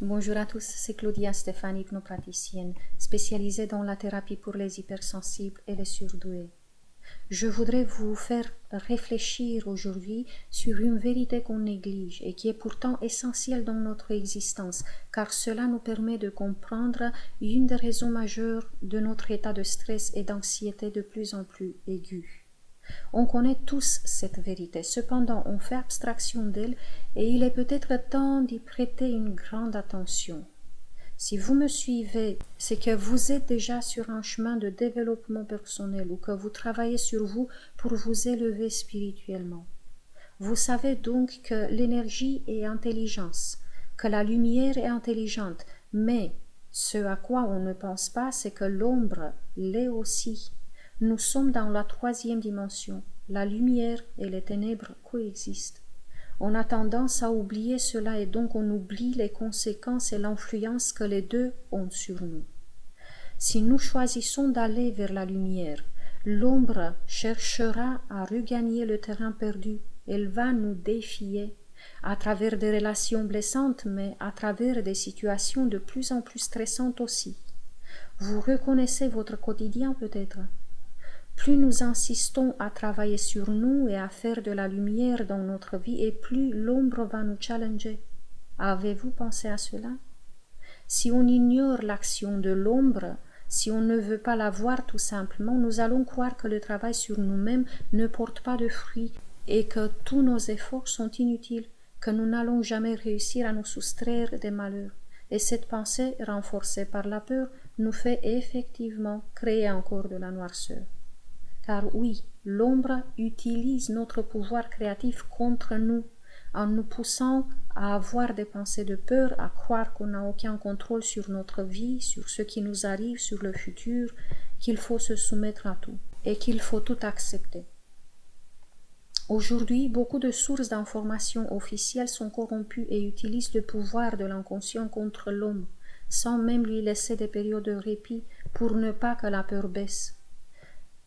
Bonjour à tous, c'est Claudia Stéphane, hypnopraticienne, spécialisée dans la thérapie pour les hypersensibles et les surdoués. Je voudrais vous faire réfléchir aujourd'hui sur une vérité qu'on néglige et qui est pourtant essentielle dans notre existence, car cela nous permet de comprendre une des raisons majeures de notre état de stress et d'anxiété de plus en plus aigu. On connaît tous cette vérité, cependant on fait abstraction d'elle et il est peut-être temps d'y prêter une grande attention. Si vous me suivez, c'est que vous êtes déjà sur un chemin de développement personnel ou que vous travaillez sur vous pour vous élever spirituellement. Vous savez donc que l'énergie est intelligence, que la lumière est intelligente, mais ce à quoi on ne pense pas, c'est que l'ombre l'est aussi. Nous sommes dans la troisième dimension. La lumière et les ténèbres coexistent. On a tendance à oublier cela et donc on oublie les conséquences et l'influence que les deux ont sur nous. Si nous choisissons d'aller vers la lumière, l'ombre cherchera à regagner le terrain perdu. Elle va nous défier à travers des relations blessantes, mais à travers des situations de plus en plus stressantes aussi. Vous reconnaissez votre quotidien peut-être. Plus nous insistons à travailler sur nous et à faire de la lumière dans notre vie, et plus l'ombre va nous challenger. Avez-vous pensé à cela? Si on ignore l'action de l'ombre, si on ne veut pas la voir tout simplement, nous allons croire que le travail sur nous-mêmes ne porte pas de fruits et que tous nos efforts sont inutiles, que nous n'allons jamais réussir à nous soustraire des malheurs. Et cette pensée, renforcée par la peur, nous fait effectivement créer encore de la noirceur. Car oui, l'ombre utilise notre pouvoir créatif contre nous, en nous poussant à avoir des pensées de peur, à croire qu'on n'a aucun contrôle sur notre vie, sur ce qui nous arrive, sur le futur, qu'il faut se soumettre à tout et qu'il faut tout accepter. Aujourd'hui, beaucoup de sources d'informations officielles sont corrompues et utilisent le pouvoir de l'inconscient contre l'homme, sans même lui laisser des périodes de répit pour ne pas que la peur baisse.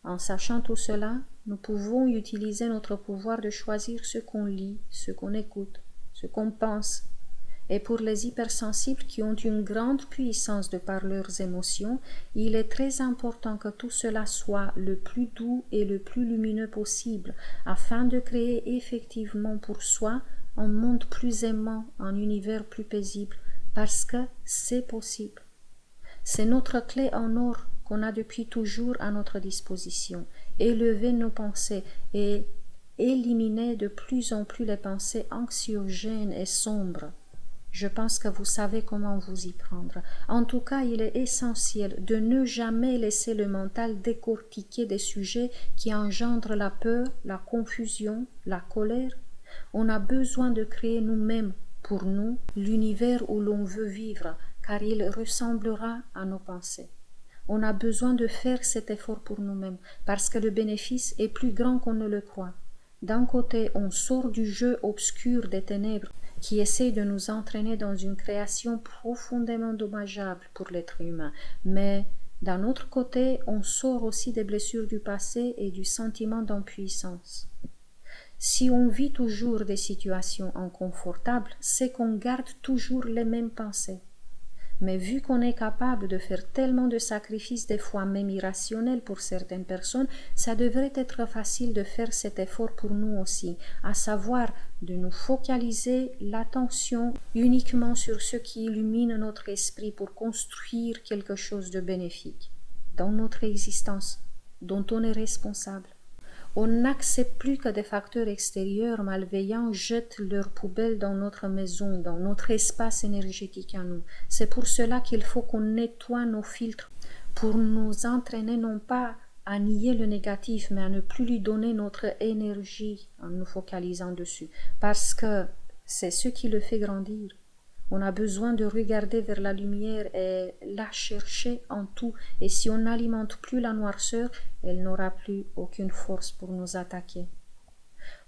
En sachant tout cela, nous pouvons utiliser notre pouvoir de choisir ce qu'on lit, ce qu'on écoute, ce qu'on pense. Et pour les hypersensibles qui ont une grande puissance de par leurs émotions, il est très important que tout cela soit le plus doux et le plus lumineux possible, afin de créer effectivement pour soi un monde plus aimant, un univers plus paisible, parce que c'est possible. C'est notre clé en or qu'on a depuis toujours à notre disposition. Élever nos pensées et éliminer de plus en plus les pensées anxiogènes et sombres. Je pense que vous savez comment vous y prendre. En tout cas, il est essentiel de ne jamais laisser le mental décortiquer des sujets qui engendrent la peur, la confusion, la colère. On a besoin de créer nous-mêmes, pour nous, l'univers où l'on veut vivre, car il ressemblera à nos pensées. On a besoin de faire cet effort pour nous-mêmes, parce que le bénéfice est plus grand qu'on ne le croit. D'un côté, on sort du jeu obscur des ténèbres qui essaie de nous entraîner dans une création profondément dommageable pour l'être humain, mais d'un autre côté, on sort aussi des blessures du passé et du sentiment d'impuissance. Si on vit toujours des situations inconfortables, c'est qu'on garde toujours les mêmes pensées. Mais vu qu'on est capable de faire tellement de sacrifices, des fois même irrationnels pour certaines personnes, ça devrait être facile de faire cet effort pour nous aussi, à savoir de nous focaliser l'attention uniquement sur ce qui illumine notre esprit pour construire quelque chose de bénéfique dans notre existence, dont on est responsable. On n'accepte plus que des facteurs extérieurs malveillants jettent leurs poubelles dans notre maison, dans notre espace énergétique à nous. C'est pour cela qu'il faut qu'on nettoie nos filtres pour nous entraîner non pas à nier le négatif, mais à ne plus lui donner notre énergie en nous focalisant dessus, parce que c'est ce qui le fait grandir. On a besoin de regarder vers la lumière et la chercher en tout. Et si on n'alimente plus la noirceur, elle n'aura plus aucune force pour nous attaquer.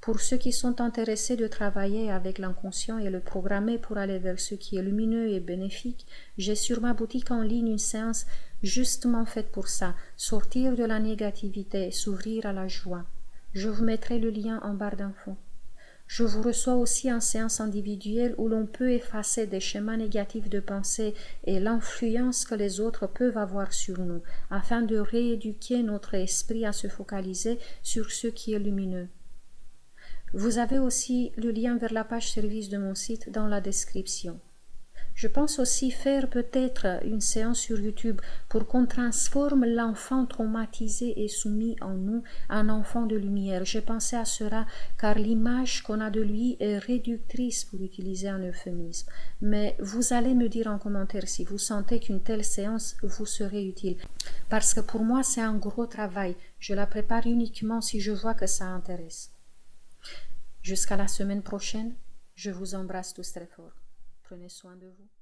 Pour ceux qui sont intéressés de travailler avec l'inconscient et le programmer pour aller vers ce qui est lumineux et bénéfique, j'ai sur ma boutique en ligne une séance justement faite pour ça, sortir de la négativité et s'ouvrir à la joie. Je vous mettrai le lien en barre d'infos. Je vous reçois aussi en séance individuelle où l'on peut effacer des schémas négatifs de pensée et l'influence que les autres peuvent avoir sur nous, afin de rééduquer notre esprit à se focaliser sur ce qui est lumineux. Vous avez aussi le lien vers la page service de mon site dans la description. Je pense aussi faire peut-être une séance sur YouTube pour qu'on transforme l'enfant traumatisé et soumis en nous en enfant de lumière. J'ai pensé à cela car l'image qu'on a de lui est réductrice pour utiliser un euphémisme. Mais vous allez me dire en commentaire si vous sentez qu'une telle séance vous serait utile. Parce que pour moi c'est un gros travail. Je la prépare uniquement si je vois que ça intéresse. Jusqu'à la semaine prochaine, je vous embrasse tous très fort. Prenez soin de vous.